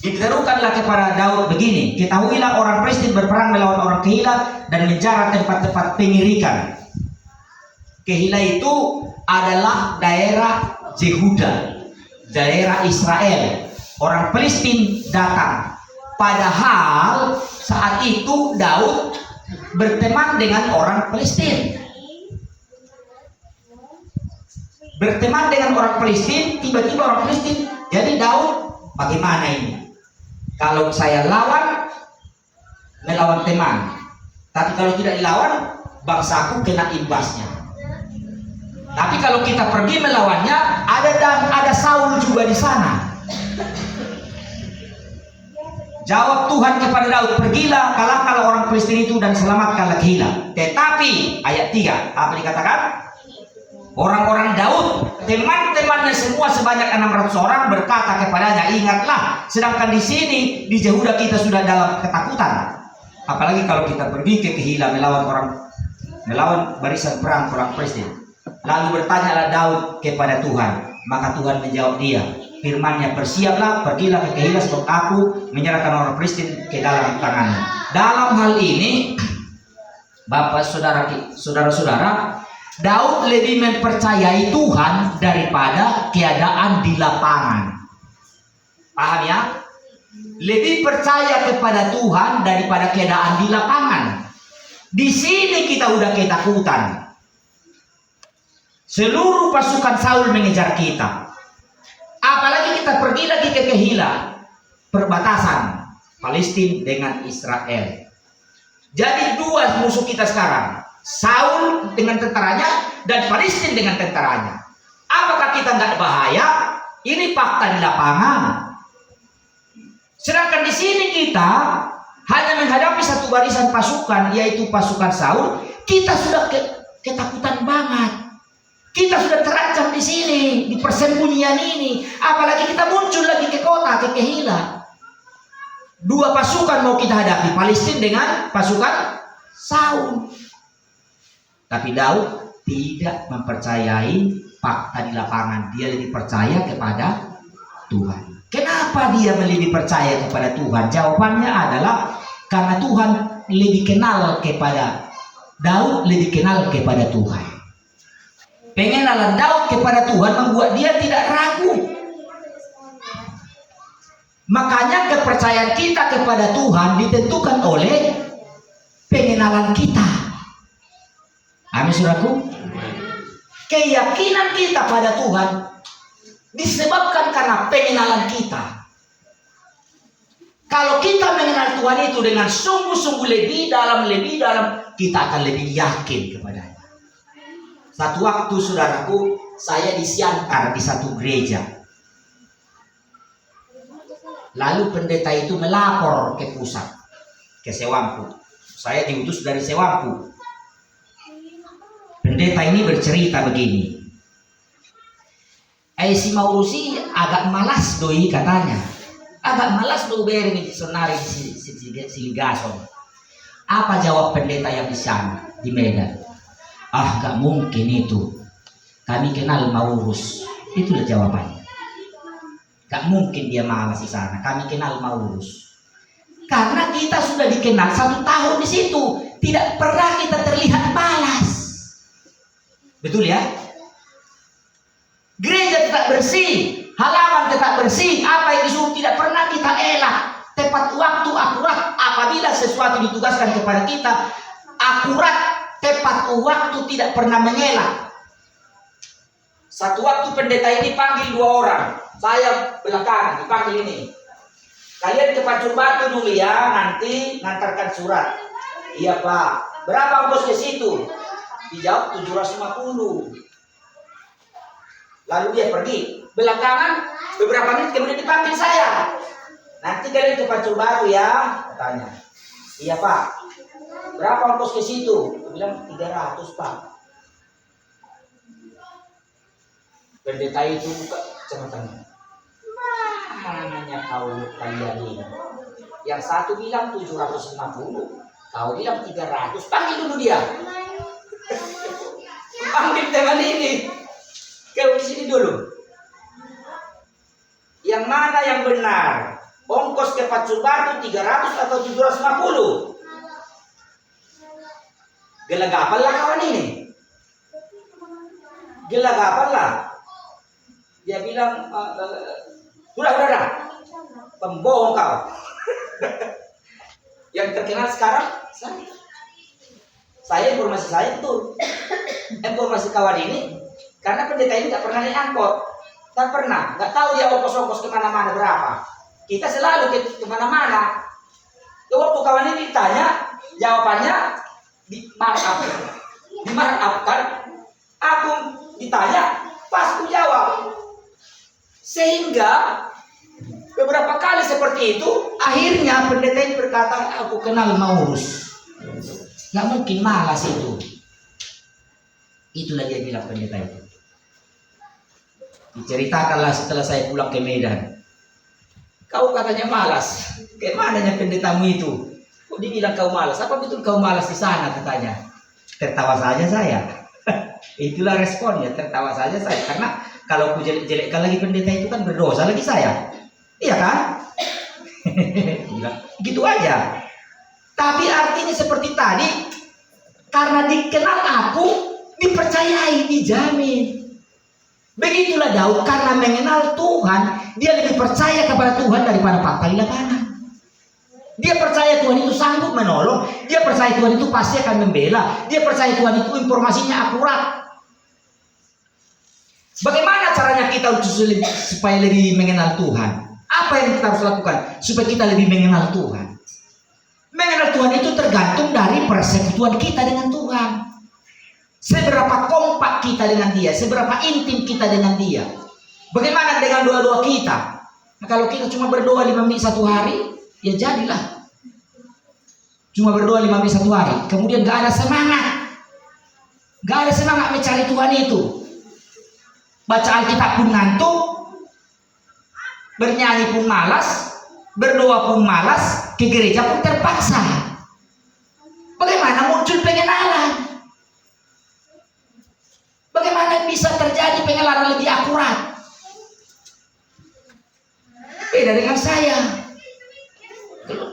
Diterukanlah kepada Daud begini, ketahuilah orang Filistin berperang melawan orang Kehila dan menjarah tempat-tempat pengirikan. Kehila itu adalah daerah Yehuda, daerah Israel. Orang Filistin datang. Padahal saat itu Daud berteman dengan orang Filistin. Berteman dengan orang Filistin, tiba-tiba orang Filistin. Jadi Daud, bagaimana ini? Kalau saya lawan, melawan teman. Tapi kalau tidak dilawan, bangsaku kena imbasnya. Tapi kalau kita pergi melawannya, ada Saul juga di sana. Jawab Tuhan kepada Daud, pergilah, kalahkanlah orang Filistin itu dan selamatkanlah Kehila. Tetapi ayat 3, apa dikatakan? Orang-orang Daud, teman-temannya semua sebanyak 600 orang berkata kepadanya, ingatlah, sedangkan di sini di Yehuda kita sudah dalam ketakutan. Apalagi kalau kita pergi ke Kehila melawan barisan perang orang Filistin. Lalu bertanyalah Daud kepada Tuhan, maka Tuhan menjawab dia, firman-Nya, persiaplah, pergilah ke Kehila sebab aku menyerahkan orang Filistin ke dalam tanganmu. Dalam hal ini, Bapak saudara-saudara, Daud lebih mempercayai Tuhan daripada keadaan di lapangan. Paham ya? Lebih percaya kepada Tuhan daripada keadaan di lapangan. Di sini kita udah ketakutan. Seluruh pasukan Saul mengejar kita. Apalagi kita pergi lagi ke Kehila, perbatasan Palestina dengan Israel. Jadi dua musuh kita sekarang, Saul dengan tentaranya dan Palestina dengan tentaranya. Apakah kita nggak bahaya? Ini fakta di lapangan. Sedangkan di sini kita hanya menghadapi satu barisan pasukan, yaitu pasukan Saul. Kita sudah ketakutan banget. Kita sudah terancam di sini, di persembunyian ini. Apalagi kita muncul lagi ke kota, ke Kehila. Dua pasukan mau kita hadapi, Palestina dengan pasukan Saul. Tapi Daud tidak mempercayai fakta di lapangan. Dia lebih percaya kepada Tuhan. Kenapa dia lebih percaya kepada Tuhan? Jawabannya adalah karena Tuhan lebih kenal kepada Daud, lebih kenal kepada Tuhan. Pengenalan Daud kepada Tuhan membuat dia tidak ragu. Makanya kepercayaan kita kepada Tuhan ditentukan oleh pengenalan kita. Amin, saudaraku. Keyakinan kita pada Tuhan disebabkan karena pengenalan kita. Kalau kita mengenal Tuhan itu dengan sungguh-sungguh lebih dalam, kita akan lebih yakin kepadanya. Satu waktu, saudaraku, saya disiantar di satu gereja. Lalu pendeta itu melapor ke pusat, ke Sewampu. Saya diutus dari Sewampu. Pendeta ini bercerita begini. Si Maurusi agak malas doi, katanya. Agak malas do beri di sonari si Gason. Apa jawab pendeta yang di sana, di Medan? Gak mungkin itu. Kami kenal Maurus. Itulah jawabannya. Gak mungkin dia malas di sana. Kami kenal Maurus. Karena kita sudah dikenal 1 tahun di situ. Tidak pernah kita terlihat malas. Betul ya? Gereja tetap bersih. Halaman tetap bersih. Apa yang disuruh tidak pernah kita elak. Tepat waktu, akurat. Apabila sesuatu ditugaskan kepada kita, akurat, tepat waktu, tidak pernah mengelak. Satu waktu pendeta ini panggil 2 orang. Saya belakangan dipanggil ini. Kalian ke Pancur Batu dulu ya, nanti ngantarkan surat. Iya Pak. Berapa ongkos ke situ? Dijawab 750. Lalu dia pergi. Belakangan beberapa menit kemudian dipanggil saya. Nanti kalian ke Pancur Batu ya, katanya. Iya Pak. Berapa ongkos ke situ? Dia bilang 300 Pak. Pendeta itu buka kacamatannya. Mananya kau kalian ini? Yang satu bilang 750, kau bilang 300. Panggil dulu dia. Panggil teman ini. Kau di sini dulu. Yang mana yang benar? ongkos ke Pacu Batu 300 atau 750. Gelagapan lah kawan ini. Gelagapan lah. Dia bilang, udah. Pembohong kau. Yang terkenal sekarang, saya informasi saya betul. Informasi kawan ini, karena pendeta ini nggak pernah naik angkot. Nggak tahu dia ongkos-ongkos kemana-mana berapa. Kita selalu kemana-mana. Waktu kawan ini ditanya, jawabannya dimaafkan. Aku ditanya, pas ku jawab. Sehingga beberapa kali seperti itu, akhirnya pendeta ini berkata, aku kenal Maurus. Nggak mungkin malas itu. Itulah dia bilang pendeta itu. Diceritakanlah setelah saya pulang ke Medan. Kau katanya malas. Kemananya pendetamu itu? Kok dibilang kau malas? Apa betul kau malas di sana katanya? Tertawa saja saya. Itulah responnya, tertawa saja saya. Karena kalau aku jelek-jelekkan lagi pendeta itu kan berdosa lagi saya. Iya kan? Gitu aja. Tapi artinya seperti tadi, karena dikenal aku, dipercayai, dijamin. Begitulah Daud, karena mengenal Tuhan, dia lebih percaya kepada Tuhan daripada fakta di lapangan. Dia percaya Tuhan itu sanggup menolong, dia percaya Tuhan itu pasti akan membela, dia percaya Tuhan itu informasinya akurat. Bagaimana caranya kita supaya lebih mengenal Tuhan? Apa yang kita harus lakukan supaya kita lebih mengenal Tuhan? Mengenal Tuhan itu tergantung dari persekutuan kita dengan Tuhan. Seberapa kompak kita dengan Dia, seberapa intim kita dengan Dia. Bagaimana dengan doa-doa kita? Nah, kalau kita cuma berdoa 5 menit satu hari, ya jadilah. Cuma berdoa 5 menit satu hari, kemudian gak ada semangat. Gak ada semangat mencari Tuhan itu. Baca Alkitab pun ngantuk, bernyanyi pun malas, berdoa pun malas, ke gereja pun terpaksa. Bagaimana muncul pengenalan? Bagaimana bisa terjadi pengenalan lebih akurat? Beda dengan saya.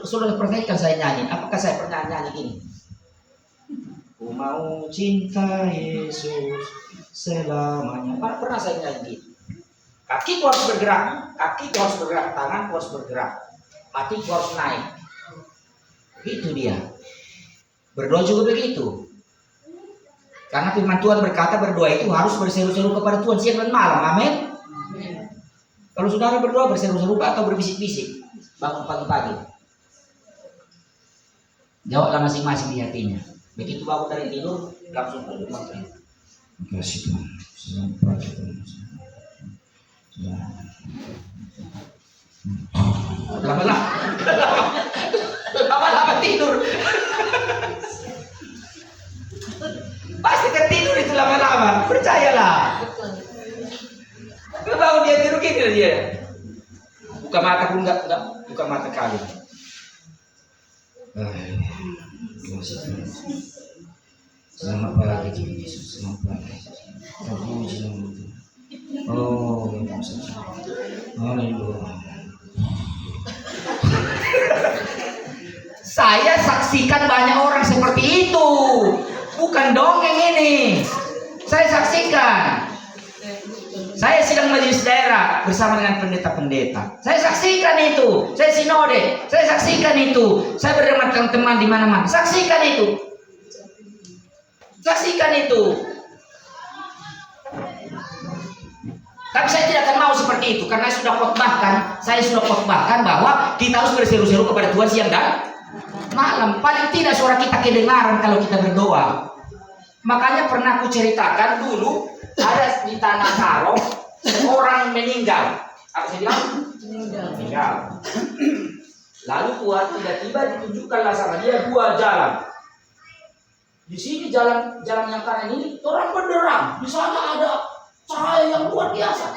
Sudah perhatikan saya nyanyi. Apakah saya pernah nyanyi gini? Ku mau cinta Yesus selamanya. Pernah saya nyanyi gitu. Kaki harus bergerak, tangan harus bergerak, hati harus naik. Itu dia. Berdoa juga begitu. Karena firman Tuhan berkata berdoa itu harus berseru-seru kepada Tuhan siang dan malam. Amin. Kalau saudara berdoa berseru-seru atau berbisik-bisik, bangun pagi-pagi, jawablah masing-masing di hatinya. Begitu bangun dari tidur, langsung berdoa. Terima kasih Tuhan. Lama-lama tidur. Pasti tertidur itu lama-lama, percayalah. Bangun dia tidur gini dia. Buka mata pun enggak buka mata kali. Selamat pagi Yesus, selamat pagi. Terpuji nama Tuhan. Oh, haleluya. Saya saksikan banyak orang seperti itu. Bukan dongeng ini. Saya saksikan. Saya sidang majelis daerah bersama dengan pendeta-pendeta. Saya saksikan itu. Saya sinode. Saya saksikan itu. Saya berdebat dengan teman di mana-mana. Saksikan itu. Saksikan itu. Tapi saya tidak akan mau seperti itu karena saya sudah khotbahkan bahwa kita harus berseru-seru kepada Tuhan siang dan malam. Paling tidak suara kita kedengaran kalau kita berdoa. Makanya pernah aku ceritakan dulu ada di Tanah Karo orang meninggal. Apa saya bilang? Meninggal. Lalu Tuhan tiba-tiba ditunjukkanlah sama dia 2 jalan. Di sini jalan yang kanan ini orang berderang. Di sana ada cahaya yang luar biasa.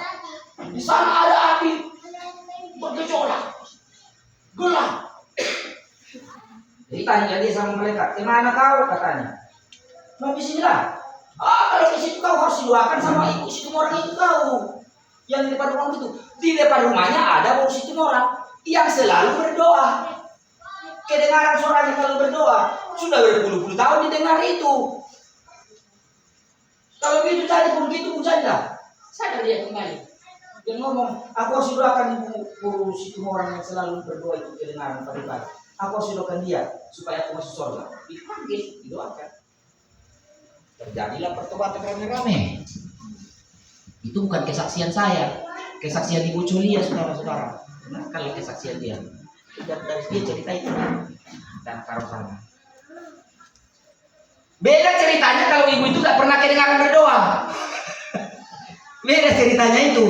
Di sana ada api bergejolak, gelap. Jadi tanya dia sama malaikat, "Kemana kau?" katanya. "Mau di sini lah." Kalau di situ kau harus didoakan sama ibu situ orang itu kau. Yang di depan rumah itu. Di depan rumahnya ada bau situ orang. yang selalu berdoa. Kedengaran suaranya kalau berdoa. Sudah berpuluh-puluh tahun didengar itu. Kalau gitu tadi pun gitu pun saja. Sadar dia kembali. Dia ngomong, aku harus doakan ibu si orang yang selalu berdoa itu kedengaran pagi-pagi. Aku harus doakan dia supaya aku masuk surga. Dipanggil, didoakan. Terjadilah pertobatan rame-rame. Itu bukan kesaksian saya, kesaksian Ibu Julia, saudara-saudara. Kalau kesaksian dia, dari dia cerita itu dan taruh sana. Beda ceritanya kalau ibu itu nggak pernah kedengaran berdoa. Beda ceritanya itu.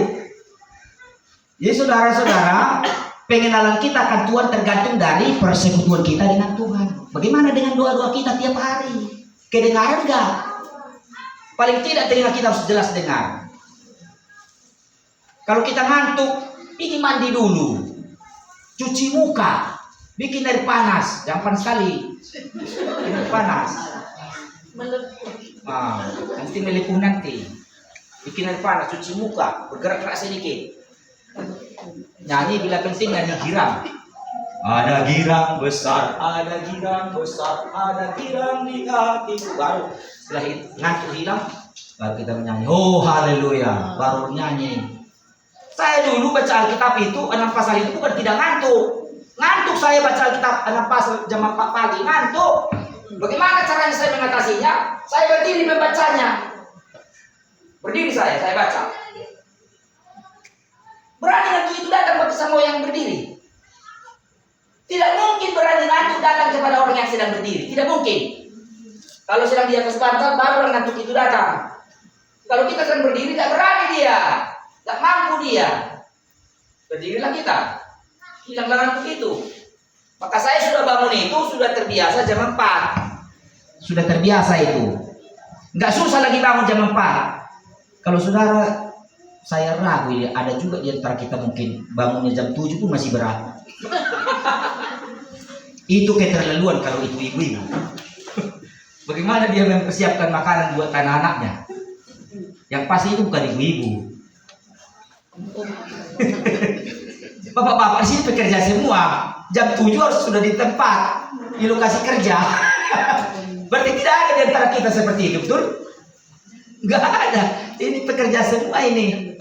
Jadi saudara-saudara, pengenalan kita akan Tuhan tergantung dari persekutuan kita dengan Tuhan. Bagaimana dengan doa-doa kita tiap hari? Kedengaran nggak? Paling tidak telinga kita harus jelas dengar. Kalau kita ngantuk, pergi mandi dulu, cuci muka, bikin air panas, jangan panas sekali, air panas. Nanti melepuh nanti. Bikin air panas, cuci muka, bergerak-gerak sedikit. Nyanyi bila penting nyanyi girang. Ada girang besar, ada girang besar, ada girang di hatiku. Baru setelah ngantuk hilang, baru kita menyanyi. Oh haleluya, baru nyanyi. Saya dulu baca Alkitab itu 6 pasal itu bukan tidak ngantuk. Ngantuk saya baca Alkitab 6 pasal jam 4 pagi, ngantuk. Bagaimana caranya saya mengatasinya? Saya berdiri membacanya. Berdiri saya baca. Berani ngantuk itu datang bersama yang berdiri. Tidak mungkin berani ngantuk datang kepada orang yang sedang berdiri. Tidak mungkin. Kalau sedang di atas bantal, baru orang ngantuk itu datang. Kalau kita sedang berdiri, tidak berani dia. Tidak mampu dia. Berdirilah kita. Hilanglah ngantuk itu. Maka saya sudah bangun itu, sudah terbiasa jam 4. Sudah terbiasa itu. Nggak susah lagi bangun jam 4. Kalau saudara, saya ragu ya, ada juga di antara kita mungkin bangunnya jam 7 pun masih berat. Itu keterlaluan kalau itu ibu-ibu. Bagaimana dia mempersiapkan makanan buat anak-anaknya? Yang pasti itu bukan ibu-ibu. Bapak-bapak sini pekerja semua. Jam 7 harus sudah di tempat, di lokasi kerja. Berarti tidak ada di antara kita seperti itu, betul? Enggak ada. Ini pekerja semua ini.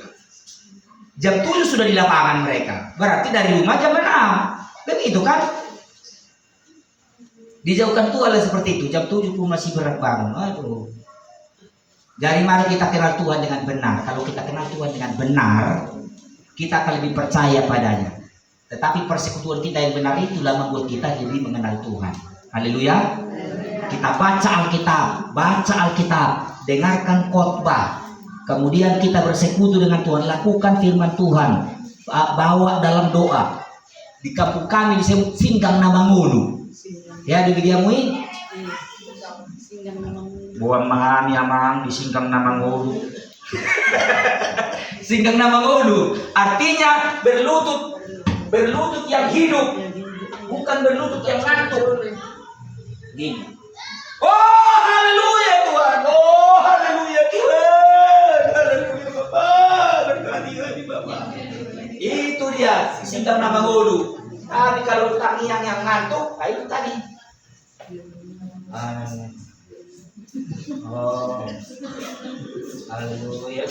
Jam 7 sudah di lapangan mereka. Berarti dari rumah jam 6. Begitu kan? Dijauhkan Tuhan lah seperti itu. Jam 7 pun masih berat bangun. Aduh. Dari mana kita kenal Tuhan dengan benar? Kalau kita kenal Tuhan dengan benar, kita akan lebih percaya padanya. Tetapi persekutuan kita yang benar itulah membuat kita lebih mengenal Tuhan. Haleluya. Kita baca Alkitab, dengarkan khotbah. Kemudian kita bersekutu dengan Tuhan, lakukan firman Tuhan, bawa dalam doa. Di kampung kami disebut Singgang Namangulu. Ya, di Bidiamui. Buang mahami amang di Singgang Namangulu. Singgang Namangulu artinya berlutut yang hidup, bukan berlutut yang ngantuk. Gini. Oh haleluya Tuhan, oh haleluya Tuhan, haleluya Bapak, berkati-kati Bapak. Itu dia Singgang Namangulu. Tapi kalau tangiang yang ngantuk, itu tadi. Oh, haleluya.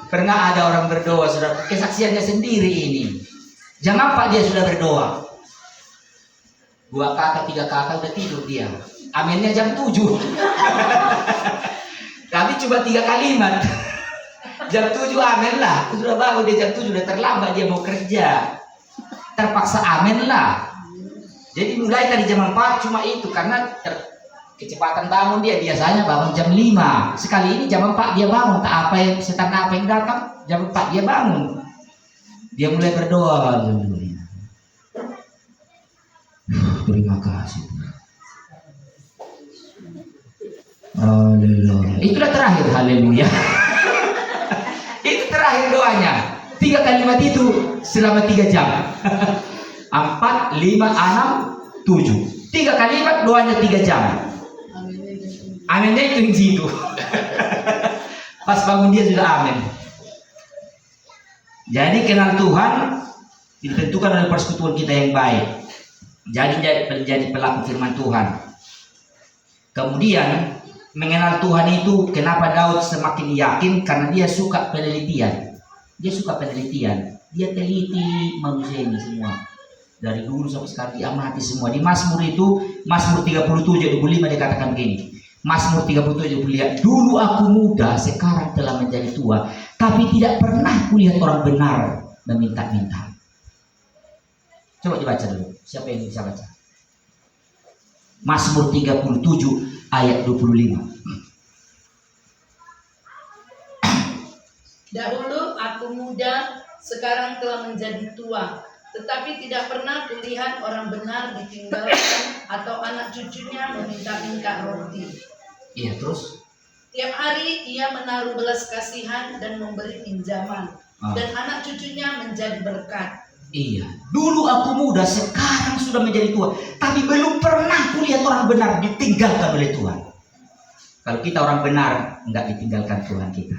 Pernah ada orang berdoa, saudara, kesaksiannya sendiri ini. Jangan Pak dia sudah berdoa. 2 kakak, 3 kakak udah tidur dia. Aminnya jam 7. Tapi cuma 3 kalimat. Jam 7 amin lah. Sudah bangun dia jam 7 udah terlambat dia mau kerja. Terpaksa amin lah. Jadi mulai tadi jam 4 cuma itu karena kecepatan bangun dia. Biasanya bangun jam 5. Sekali ini jam 4 dia bangun. Tak apa yang setan apa yang datang, jam 4 dia bangun. Dia mulai berdoa. Terima kasih. Haleluya. Itulah terakhir haleluya. Itu terakhir doanya. 3 kalimat itu selama 3 jam. 4, 5, 6, 7. 3 kalimat doanya 3 jam. Aminnya itu di situ. Pas bangun dia sudah amin. Jadi kenal Tuhan ditentukan oleh persekutuan kita yang baik. Jadi pelaku firman Tuhan. Kemudian mengenal Tuhan itu, kenapa Daud semakin yakin? Karena dia suka penelitian. Dia suka penelitian. Dia teliti manusia ini semua. Dari dulu sampai sekarang diamati semua. Di Mazmur itu, Mazmur 37:25 dia katakan begini. Mazmur 37:25, dulu aku muda, sekarang telah menjadi tua, tapi tidak pernah kulihat orang benar meminta-minta. Coba dibaca dulu. Siapa yang bisa baca? Mazmur 37 ayat 25. Dahulu aku muda, sekarang telah menjadi tua, tetapi tidak pernah kulihat orang benar ditinggalkan atau anak cucunya meminta-minta roti. Iya, terus? Tiap hari ia menaruh belas kasihan dan memberi pinjaman, dan anak cucunya menjadi berkat. Iya, dulu aku muda, sekarang sudah menjadi tua, tapi belum pernah kulihat orang benar ditinggalkan oleh Tuhan. Kalau kita orang benar, enggak ditinggalkan Tuhan kita.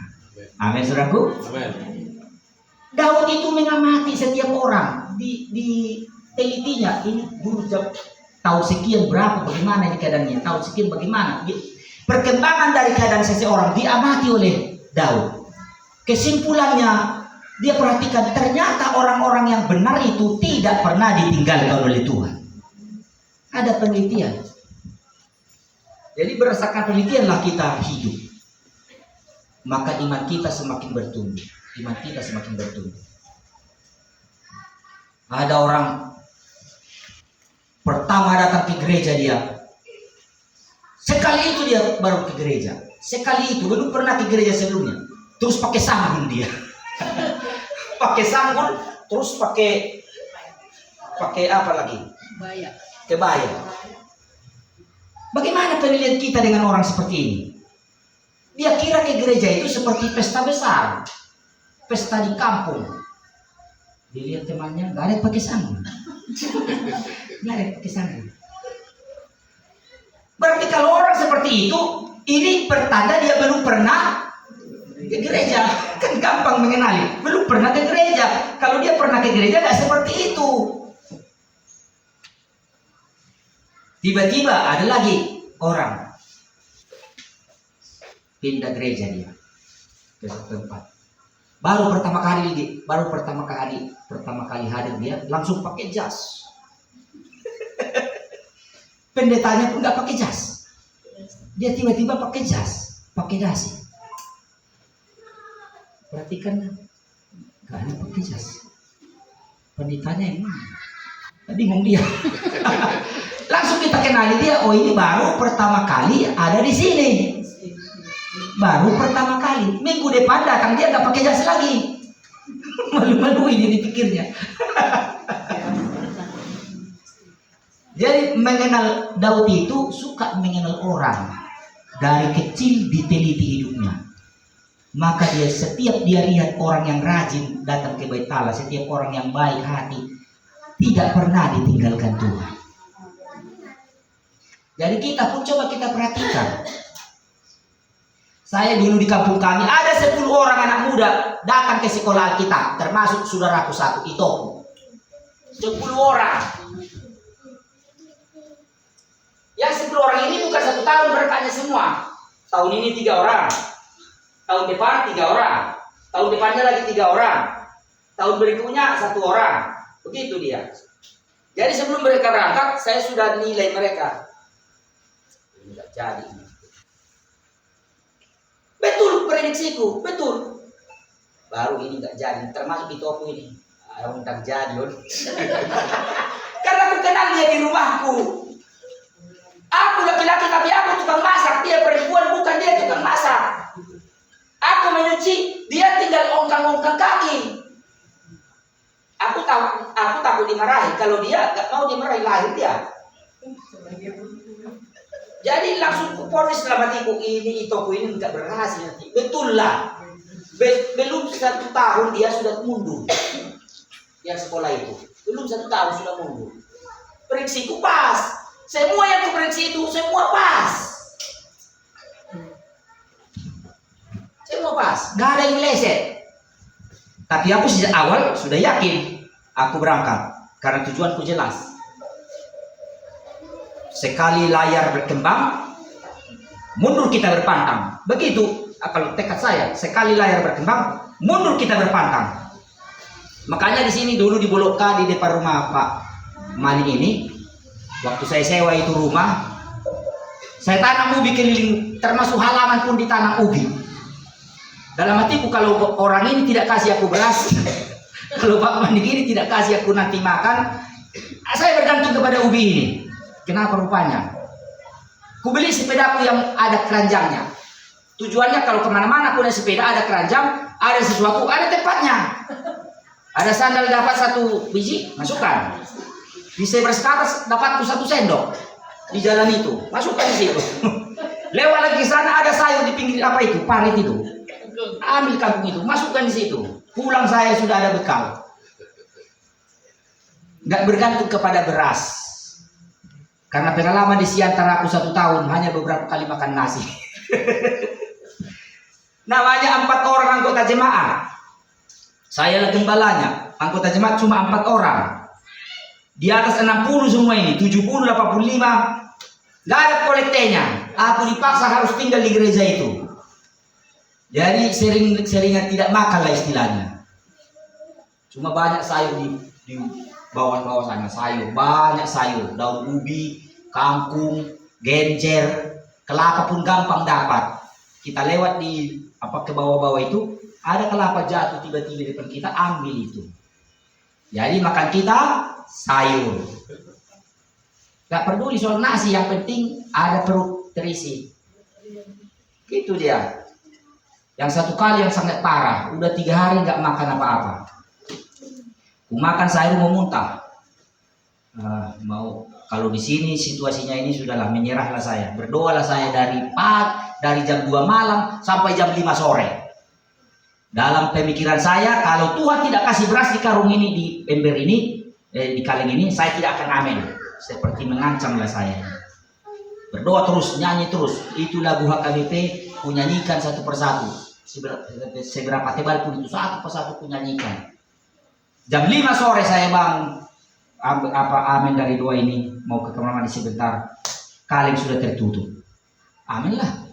Amin, saudaraku. Amin. Daud itu mengamati setiap orang, di telitinya. Ini dulu tahun sekian berapa, bagaimana ini keadaannya, tahun sekian bagaimana. Perkembangan dari keadaan seseorang diamati oleh Daud. Kesimpulannya, dia perhatikan ternyata orang-orang yang benar itu tidak pernah ditinggalkan oleh Tuhan. Ada penelitian. Jadi berdasarkan penelitianlah kita hidup. Maka iman kita semakin bertumbuh. Iman kita semakin bertumbuh. Ada orang pertama datang ke gereja dia. Sekali itu dia baru ke gereja. Sekali itu, belum pernah ke gereja sebelumnya. Terus pakai sambung dia. Pakai sanggul, terus pakai apa lagi? Kebaya. Bagaimana penilaian kita dengan orang seperti ini? Dia kira ke gereja itu seperti pesta besar, pesta di kampung. Dilihat temannya, nggak ada yang pakai sanggul, nggak ada yang pakai sanggul. Berarti kalau orang seperti itu, ini pertanda dia belum pernah ke gereja. Kan gampang mengenali, belum pernah ke gereja. Kalau dia pernah ke gereja nggak seperti itu. Tiba-tiba ada lagi orang pindah gereja dia ke satu tempat. Baru pertama kali hadir dia langsung pakai jas. Pendetanya pun nggak pakai jas. Dia tiba-tiba pakai jas, pakai dasi. Perhatikan, gak ada pakai jas. Pendetanya ini bingung dia. Langsung kita kenali dia. Oh, ini baru pertama kali ada di sini. Baru pertama kali. Minggu depan datang dia gak pakai jas lagi. Malu-malu ini dipikirnya. Jadi mengenal Daud itu suka mengenal orang. Dari kecil diteliti hidupnya. Maka setiap dia lihat orang yang rajin datang ke Bait Allah, setiap orang yang baik hati, tidak pernah ditinggalkan Tuhan. Jadi kita pun coba kita perhatikan. Saya dulu di kampung kami ada 10 orang anak muda datang ke sekolah Alkitab, termasuk saudaraku satu itu. 10 orang. Yang 10 orang ini bukan 1 tahun berkatnya semua. Tahun ini 3 orang. Tahun depan 3 orang, tahun depannya lagi 3 orang, tahun berikutnya 1 orang, begitu dia. Jadi sebelum mereka berangkat, saya sudah nilai mereka. Ini tidak jadi. Betul prediksiku, betul. Baru ini tidak jadi, termasuk itu aku ini. Orang tak jadi. Karena aku kenal dia di rumahku. Aku laki-laki tapi aku tukang masak, dia perempuan bukan dia tukang masak. Aku menyuci, dia tinggal ongkang-ongkang kaki. Aku takut dimarahi. Kalau dia gak mau dimarahi, lahir dia. Jadi langsung kuponis dalam hatiku, ini itoku ini gak berhasil nanti. Betul lah. Belum 1 tahun dia sudah mundur. Yang sekolah itu. Belum 1 tahun sudah mundur. Periksiku pas. Semua yang kuperiksi itu, semua pas. Semua pas, gak ada yang meleset. Tapi aku sejak awal sudah yakin Aku berangkat karena tujuanku jelas. Sekali layar berkembang, mundur kita berpantang. Begitu kalau tekad saya, sekali layar berkembang, mundur kita berpantang. Makanya di sini dulu di Boloka, di depan rumah Pak Mani ini, waktu saya sewa itu rumah, saya tanam ubi keliling, termasuk halaman pun ditanam ubi. Dalam hatiku, kalau orang ini tidak kasih aku beras, kalau Pak Mani ini tidak kasih aku nanti makan, saya bergantung kepada ubi ini. Kenapa rupanya? Ku beli sepedaku yang ada keranjangnya. Tujuannya kalau kemana-mana aku naik sepeda ada keranjang, ada sesuatu, ada tempatnya. Ada sandal dapat 1 biji, masukkan. Di zebra ke atas dapat 1 sendok. Di jalan itu, masukkan di situ. Lewat lagi sana ada sayur di pinggir apa itu, parit itu. Ambil kangkung itu, masukkan di situ. Pulang saya sudah ada bekal. Nggak bergantung kepada beras. Karena pengalaman di Siantara aku 1 tahun hanya beberapa kali makan nasi. Namanya 4 orang anggota jemaah. Saya lah gembalanya. Anggota jemaat cuma 4 orang. Di atas 60 semua ini, 70, 85. Gak ada kolektenya. Aku dipaksa harus tinggal di gereja itu. Jadi seringan tidak makan lah istilahnya. Cuma banyak sayur di bawah sana, sayur, banyak sayur, daun ubi, kangkung, genjer, kelapa pun gampang dapat. Kita lewat di ke bawah-bawah itu, ada kelapa jatuh tiba-tiba di depan kita, ambil itu. Jadi makan kita sayur. Gak peduli soal nasi, yang penting ada perut terisi. Gitu dia. Yang 1 kali yang sangat parah, udah 3 hari gak makan apa-apa. Ku makan sayur mau muntah. Kalau di sini situasinya ini sudahlah, menyerahlah saya. Berdoalah saya dari jam 2 malam sampai jam 5 sore. Dalam pemikiran saya, kalau Tuhan tidak kasih beras di karung ini, di ember ini, di kaleng ini, saya tidak akan amin. Seperti mengancamlah saya. Berdoa terus, nyanyi terus. Itu lagu HKBP, ku nyanyikan satu persatu. Seberapa tebal pun itu, satu persatu ku nyanyikan. Jam 5 sore saya bang, amin dari doa ini, mau ke kamar mandi sebentar, kaleng sudah tertutup. Amin lah,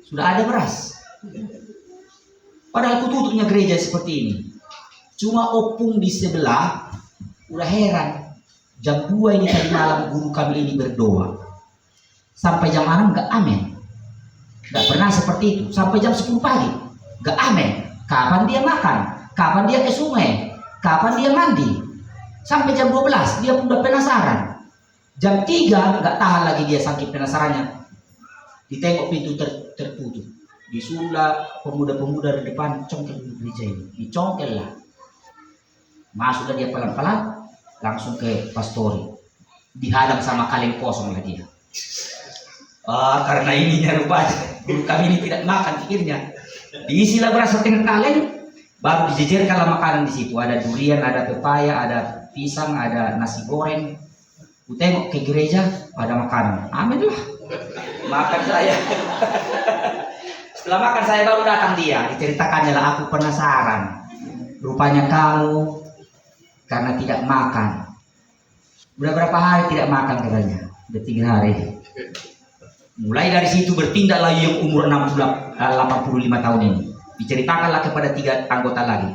sudah ada beras. Padahal kututupnya gereja seperti ini. Cuma opung di sebelah, udah heran. Jam 2 ini tadi malam guru kami ini berdoa. Sampai jam 6 gak amin. Gak pernah seperti itu. Sampai jam 10 pagi gak amin. Kapan dia makan? Kapan dia ke sungai? Kapan dia mandi? Sampai jam 12 dia udah penasaran. Jam 3 gak tahan lagi dia saking penasarannya. Ditengok pintu tertutup. Disuruhlah pemuda-pemuda di depan congkel di gereja ini. Dicongkel lah. Masuklah dia pelan-pelan langsung ke pastori. Dihadang sama kaleng kosong lah dia. Karena ininya rupanya guru kami ini tidak makan pikirnya. Diisilah beras setengah kaleng, baru dijejerkanlah makanan di situ. Ada durian, ada pepaya, ada pisang, ada nasi goreng. Ku tengok ke gereja ada makanan. Amin lah. Makan saya. Setelah makan saya baru datang dia. Diceritakannya lah, aku penasaran. Rupanya kamu karena tidak makan. Udah berapa hari tidak makan katanya? Udah 3 hari. Mulai dari situ bertindaklah yang umur 85 tahun ini. Diceritakanlah kepada 3 anggota lagi.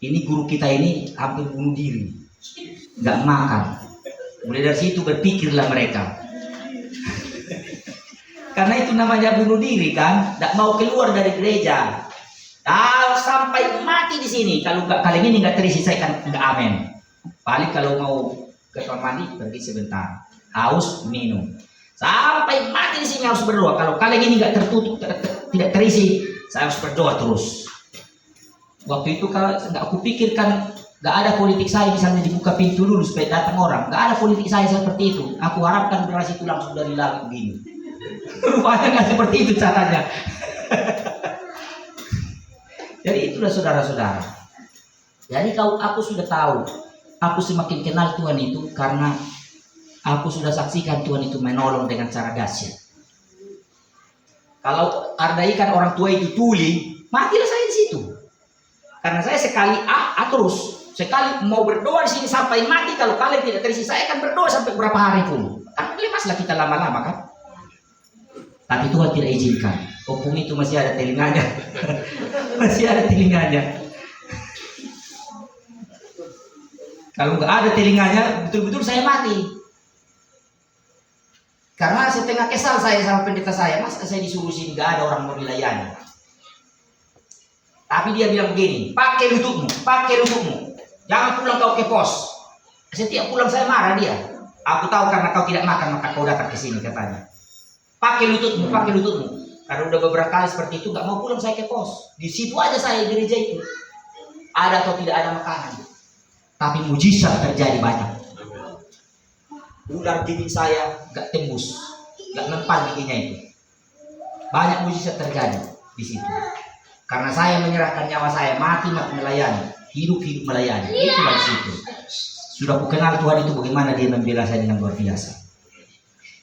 Ini guru kita ini hampir bunuh diri. Gak makan. Mulai dari situ berpikirlah mereka. Karena itu namanya bunuh diri kan. Gak mau keluar dari gereja. Kalau sampai mati di sini. Kalau kali ini gak terisi saya kan gak amin. Paling kalau mau ke kamar mandi pergi sebentar. Haus minum. Sampai mati di sini harus berdoa. Kalau kali ini nggak tertutup, tidak terisi, saya harus berdoa terus. Waktu itu kalau nggak aku pikirkan, nggak ada politik saya misalnya dibuka pintu dulu supaya datang orang. Nggak ada politik saya seperti itu. Aku harapkan beras itu langsung dari lagu begini. Rupanya nggak seperti itu caranya. Jadi itulah saudara-saudara. Jadi kalau aku sudah tahu, aku semakin kenal Tuhan itu karena aku sudah saksikan Tuhan itu menolong dengan cara dahsyat. Kalau andaikan orang tua itu tuli, matilah saya di situ. Karena saya sekali terus. Sekali mau berdoa di sini sampai mati, kalau kalian tidak terisi, saya akan berdoa sampai berapa hari pun. Kan lepaslah kita lama-lama kan. Tapi Tuhan tidak izinkan. Opung itu masih ada telinganya. Masih ada telinganya. Kalau nggak ada telinganya, betul-betul saya mati. Karena setengah kesal saya sama pendeta saya, masa saya disuruh sini nggak ada orang mau dilayani. Tapi dia bilang begini, pakai lututmu. Jangan pulang kau ke pos. Setiap pulang saya marah dia. Aku tahu karena kau tidak makan maka kau datang ke sini katanya. Pakai lututmu. Karena udah beberapa kali seperti itu nggak mau pulang saya ke pos. Di situ aja saya gereja itu. Ada atau tidak ada makanan. Tapi mujizat terjadi banyak. Ular gigi saya nggak tembus, nggak nempel giginya itu. Banyak mujizat terjadi di situ. Karena saya menyerahkan nyawa saya, mati melayani, hidup melayani. Itu dari situ. Sudah ku kenal Tuhan itu bagaimana dia membela saya dengan luar biasa.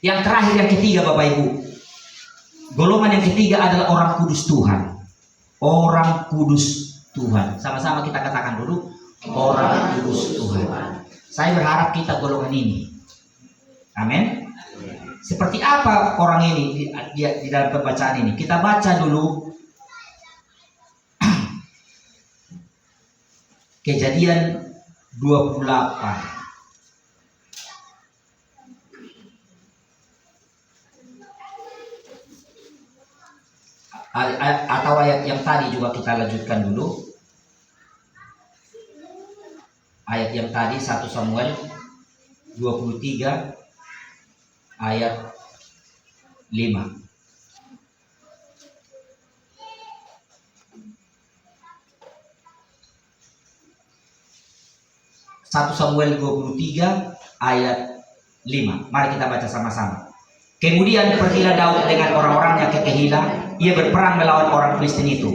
Yang terakhir, yang ketiga Bapak Ibu. Golongan yang ketiga adalah orang kudus Tuhan. Orang kudus Tuhan. Sama-sama kita katakan dulu, orang kudus Tuhan. Saya berharap kita golongan ini. Amin. Seperti apa orang ini di dalam pembacaan ini? Kita baca dulu Kejadian 28. Atau ayat yang tadi juga kita lanjutkan dulu. Ayat yang tadi 1 Samuel 23 ayat 5. Satu Samuel 23 ayat 5. Mari kita baca sama-sama. Kemudian pergilah Daud dengan orang-orangnya ke Kehila. Ia berperang melawan orang Filistin itu.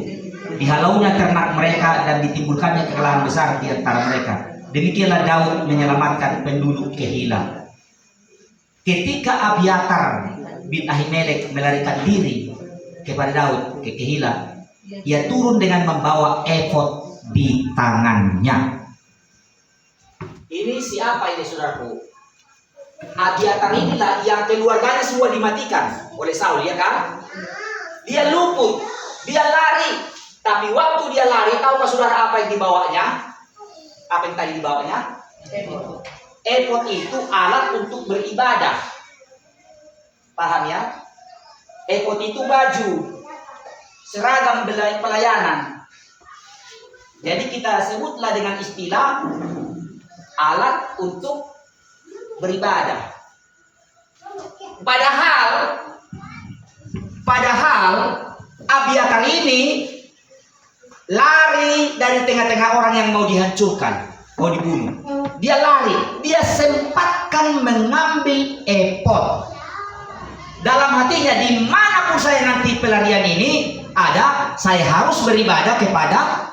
Dihalaunya ternak mereka dan ditimbulkannya kekalahan besar di antara mereka. Demikianlah Daud menyelamatkan penduduk Kehila. Ketika Abiatar bin Ahimelek melarikan diri kepada Daud ke Kehila, ia turun dengan membawa efod di tangannya. Ini siapa ini saudaraku? Abiatar inilah yang keluarganya semua dimatikan oleh Saul, ya kan? Dia luput, dia lari. Tapi waktu dia lari, tahukah saudara apa yang dibawanya? Apa yang tadi dibawanya? Efod itu alat untuk beribadah. Paham ya? Efod itu baju, seragam pelayanan. Jadi kita sebutlah dengan istilah alat untuk beribadah. Padahal Abiatar ini lari dari tengah-tengah orang yang mau dihancurkan, mau dibunuh. Dia lari, dia sempatkan mengambil efod. Dalam hatinya, dimanapun saya nanti pelarian ini ada, saya harus beribadah kepada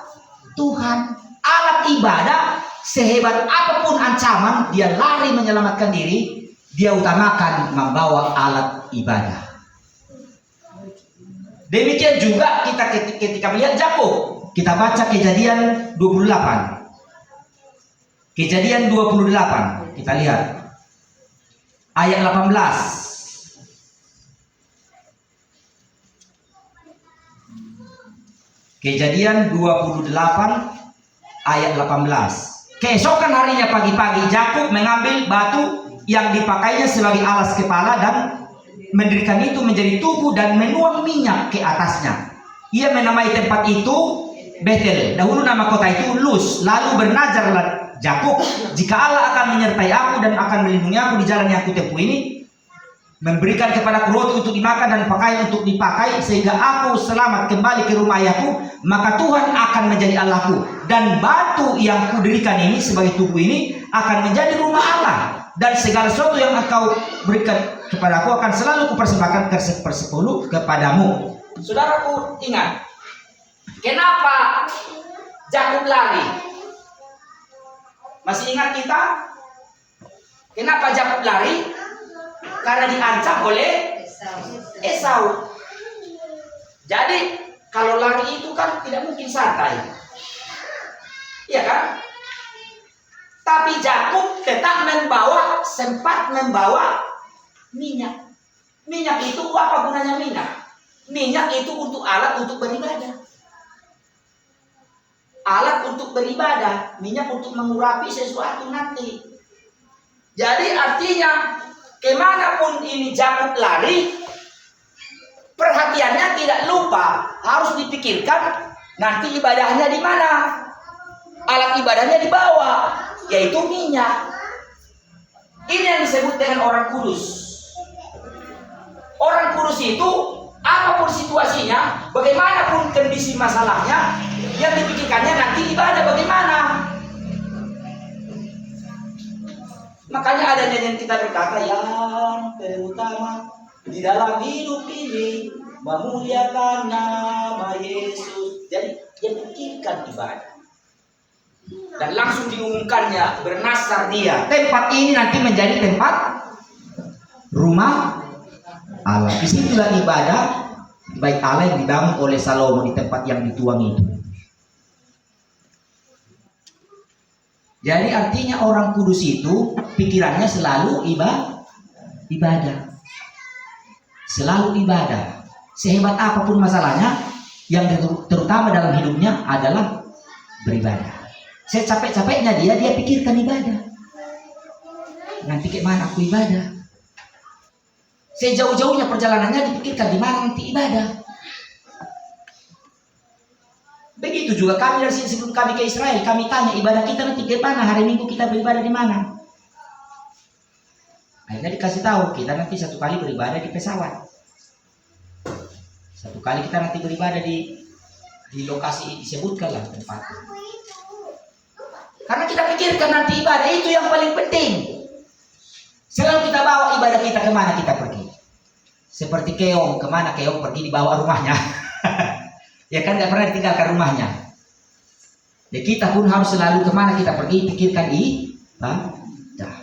Tuhan. Alat ibadah, sehebat apapun ancaman, dia lari menyelamatkan diri, dia utamakan membawa alat ibadah. Demikian juga kita ketika melihat Yakub. Kita baca Kejadian 28. Kejadian 28, kita lihat ayat 18. Kejadian 28 ayat 18. Keesokan harinya pagi-pagi Yakub mengambil batu yang dipakainya sebagai alas kepala dan mendirikan itu menjadi tugu dan menuang minyak ke atasnya. Ia menamai tempat itu Betel. Dahulu nama kota itu Luz. Lalu bernazarlah Yakub, jika Allah akan menyertai aku dan akan melindungi aku di jalan yang aku tempuh ini, memberikan kepadaku roti untuk dimakan dan pakaian untuk dipakai, sehingga aku selamat kembali ke rumah ayahku, maka Tuhan akan menjadi Allahku, dan batu yang kudirikan ini sebagai tugu ini akan menjadi rumah Allah, dan segala sesuatu yang engkau berikan kepadaku akan selalu kupersembahkan sepersepuluh kepadamu. Saudaraku, ingat, kenapa Yakub lari? Masih ingat kita? Kenapa Yakub lari? Karena diancam oleh Esau. Jadi kalau lari itu kan tidak mungkin santai. Iya kan? Tapi Yakub tetap sempat membawa minyak. Minyak itu apa gunanya minyak? Minyak itu untuk alat untuk beribadah. Alat untuk beribadah, minyak untuk mengurapi sesuatu nanti. Jadi artinya kemanapun ini Yakub lari, perhatiannya tidak lupa, harus dipikirkan nanti ibadahnya di mana. Alat ibadahnya dibawa, yaitu minyak. Ini yang disebut dengan orang kudus. Orang kudus itu apapun situasinya, bagaimanapun kondisi masalahnya, yang dipikirkannya nanti ibadah bagaimana. Makanya ada nyanyian kita berkata, yang terutama di dalam hidup ini memuliakan nama Yesus. Jadi dia pikirkan ibadah. Dan langsung diumumkannya, bernasar dia, tempat ini nanti menjadi tempat rumah Allah. Disitulah ibadah baik Allah yang dibangun oleh Salomo di tempat yang dituang itu. Jadi artinya orang kudus itu pikirannya selalu ibadah. Selalu ibadah. Sehebat apapun masalahnya, yang terutama dalam hidupnya adalah beribadah. Secapek-capeknya dia pikirkan ibadah. Nanti kemana aku ibadah? Sejauh-jauhnya perjalanannya dipikirkan di mana nanti ibadah. Begitu juga kami dari sini sebelum kami ke Israel, kami tanya ibadah kita nanti ke mana? Hari Minggu kita beribadah di mana? Akhirnya dikasih tahu kita nanti satu kali beribadah di pesawat. Satu kali kita nanti beribadah di lokasi disebutkan lah tempatnya. Karena kita pikirkan nanti ibadah itu yang paling penting. Selalu kita bawa ibadah kita kemana kita pergi. Seperti keong, kemana keong pergi dibawa rumahnya. Ya kan, gak pernah ditinggalkan rumahnya. Ya kita pun harus selalu kemana kita pergi pikirkan ibadah.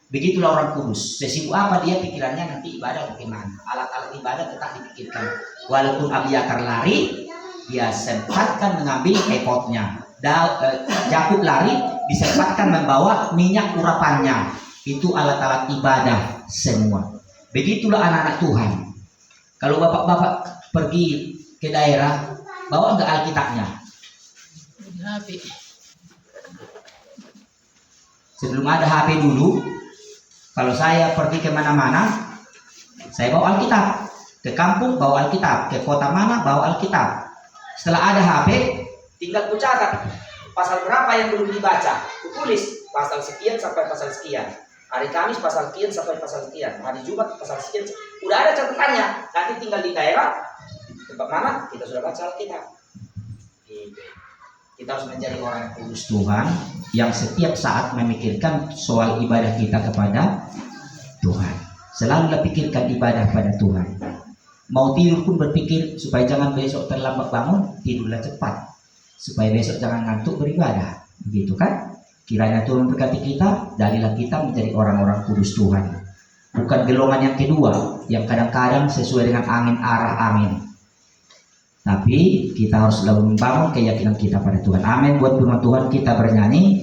Begitulah orang kudus. Sesibuk apa dia pikirannya nanti ibadah bagaimana. Alat-alat ibadah tetap dipikirkan. Walaupun Abiatar lari, dia sempatkan mengambil efodnya. Yakub lari, disempatkan membawa minyak urapannya. Itu alat-alat ibadah semua. Begitulah anak-anak Tuhan. Kalau bapak-bapak pergi ke daerah, bawa enggak Alkitabnya? Sebelum ada HP dulu, kalau saya pergi kemana-mana, saya bawa Alkitab. Ke kampung bawa Alkitab, ke kota mana bawa Alkitab. Setelah ada HP, tinggal ku catat pasal berapa yang belum dibaca. Ku tulis pasal sekian sampai pasal sekian. Hari Kamis pasal sekian sampai pasal sekian. Hari Jumat pasal sekian. Udah ada catatannya. Nanti tinggal di daerah tempat mana kita sudah baca Alkitab. Kita harus menjadi orang kudus Tuhan yang setiap saat memikirkan soal ibadah kita kepada Tuhan. Selalulah pikirkan ibadah pada Tuhan. Mau tidur pun berpikir supaya jangan besok terlambat bangun, tidurlah cepat. Supaya besok jangan ngantuk beribadah. Begitu kan? Kiranya Tuhan berkati kita, jadilah kita menjadi orang-orang kudus Tuhan. Bukan golongan yang kedua, yang kadang-kadang sesuai dengan angin arah angin. Tapi kita harus selalu membangun keyakinan kita pada Tuhan. Amin. Buat firman Tuhan kita bernyanyi.